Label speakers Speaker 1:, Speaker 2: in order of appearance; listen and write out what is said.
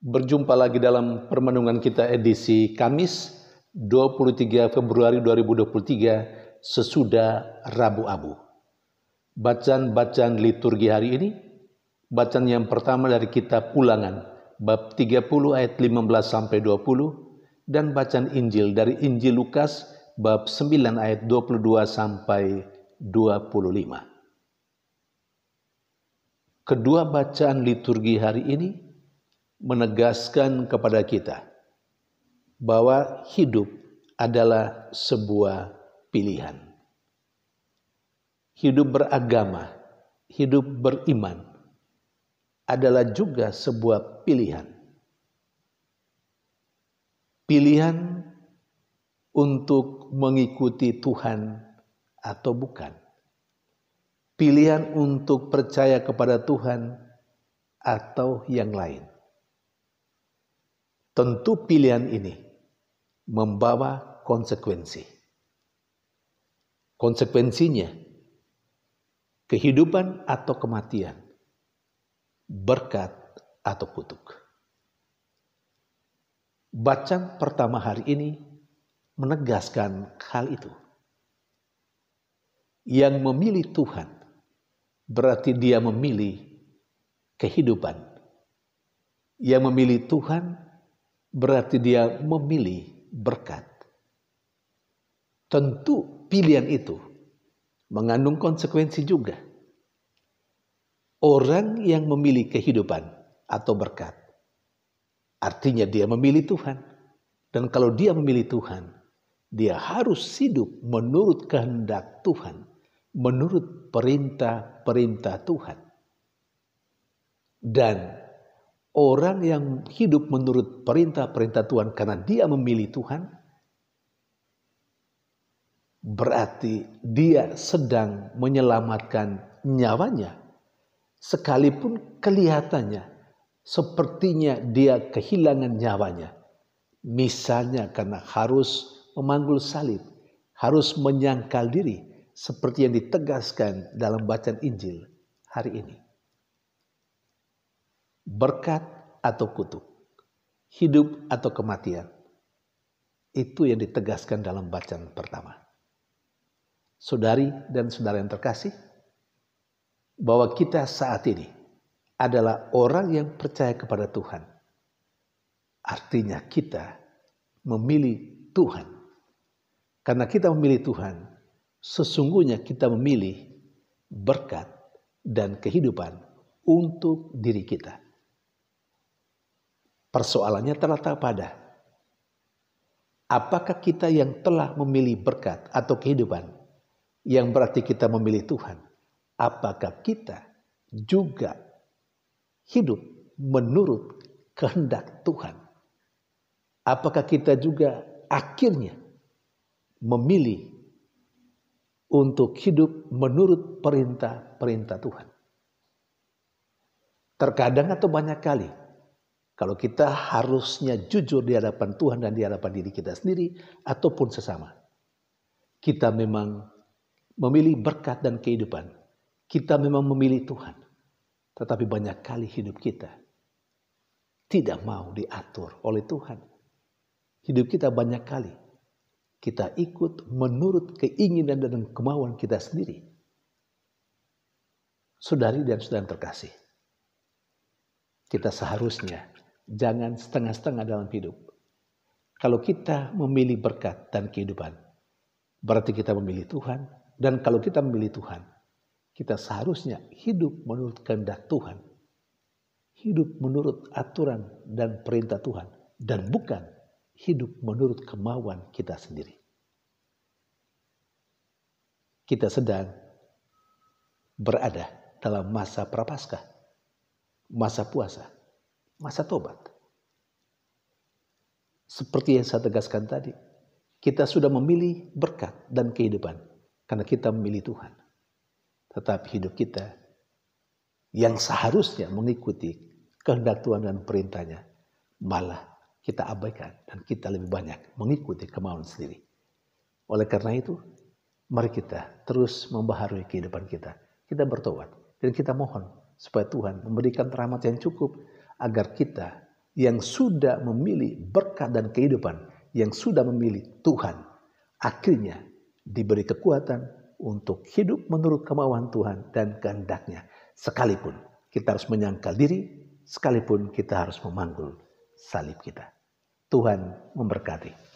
Speaker 1: Berjumpa lagi dalam permenungan kita edisi Kamis 23 Februari 2023 sesudah Rabu Abu. Bacaan liturgi hari ini, bacaan yang pertama dari kitab Ulangan bab 30 ayat 15 sampai 20 dan bacaan Injil dari Injil Lukas bab 9 ayat 22 sampai 25. Kedua bacaan liturgi hari ini menegaskan kepada kita bahwa hidup adalah sebuah pilihan. Hidup beragama, hidup beriman adalah juga sebuah pilihan. Pilihan untuk mengikuti Tuhan atau bukan. Pilihan untuk percaya kepada Tuhan atau yang lain. Tentu pilihan ini membawa konsekuensi. Konsekuensinya, kehidupan atau kematian, berkat atau kutuk. Bacaan pertama hari ini menegaskan hal itu. Yang memilih Tuhan berarti dia memilih kehidupan. Yang memilih Tuhan berarti dia memilih berkat. Tentu pilihan itu mengandung konsekuensi juga. Orang yang memilih kehidupan atau berkat, artinya dia memilih Tuhan. Dan kalau dia memilih Tuhan, dia harus hidup menurut kehendak Tuhan, menurut perintah-perintah Tuhan. Dan orang yang hidup menurut perintah-perintah Tuhan karena dia memilih Tuhan, berarti dia sedang menyelamatkan nyawanya. Sekalipun kelihatannya sepertinya dia kehilangan nyawanya. Misalnya karena harus memanggul salib, harus menyangkal diri seperti yang ditegaskan dalam bacaan Injil hari ini. Berkat atau kutuk, hidup atau kematian, itu yang ditegaskan dalam bacaan pertama. Saudari dan saudara yang terkasih, bahwa kita saat ini adalah orang yang percaya kepada Tuhan. Artinya kita memilih Tuhan. Karena kita memilih Tuhan, sesungguhnya kita memilih berkat dan kehidupan untuk diri kita. Persoalannya terletak pada apakah kita yang telah memilih berkat atau kehidupan yang berarti kita memilih Tuhan. Apakah kita juga hidup menurut kehendak Tuhan? Apakah kita juga akhirnya memilih untuk hidup menurut perintah-perintah Tuhan? Terkadang atau banyak kali, kalau kita harusnya jujur di hadapan Tuhan dan di hadapan diri kita sendiri ataupun sesama, kita memang memilih berkat dan kehidupan. Kita memang memilih Tuhan. Tetapi banyak kali hidup kita tidak mau diatur oleh Tuhan. Hidup kita banyak kali kita ikut menurut keinginan dan kemauan kita sendiri. Saudari dan saudara terkasih, kita seharusnya jangan setengah-setengah dalam hidup. Kalau kita memilih berkat dan kehidupan, berarti kita memilih Tuhan. Dan kalau kita memilih Tuhan, kita seharusnya hidup menurut kehendak Tuhan. Hidup menurut aturan dan perintah Tuhan. Dan bukan hidup menurut kemauan kita sendiri. Kita sedang berada dalam masa prapaskah, masa puasa, masa tobat. Seperti yang saya tegaskan tadi, kita sudah memilih berkat dan kehidupan karena kita memilih Tuhan. Tetapi hidup kita yang seharusnya mengikuti kehendak Tuhan dan perintahnya, malah kita abaikan dan kita lebih banyak mengikuti kemauan sendiri. Oleh karena itu, mari kita terus membaharui kehidupan kita. Kita bertobat dan kita mohon supaya Tuhan memberikan rahmat yang cukup agar kita yang sudah memilih berkat dan kehidupan, yang sudah memilih Tuhan, akhirnya diberi kekuatan untuk hidup menurut kemauan Tuhan dan kehendak-Nya. Sekalipun kita harus menyangkal diri, sekalipun kita harus memanggul salib kita. Tuhan memberkati.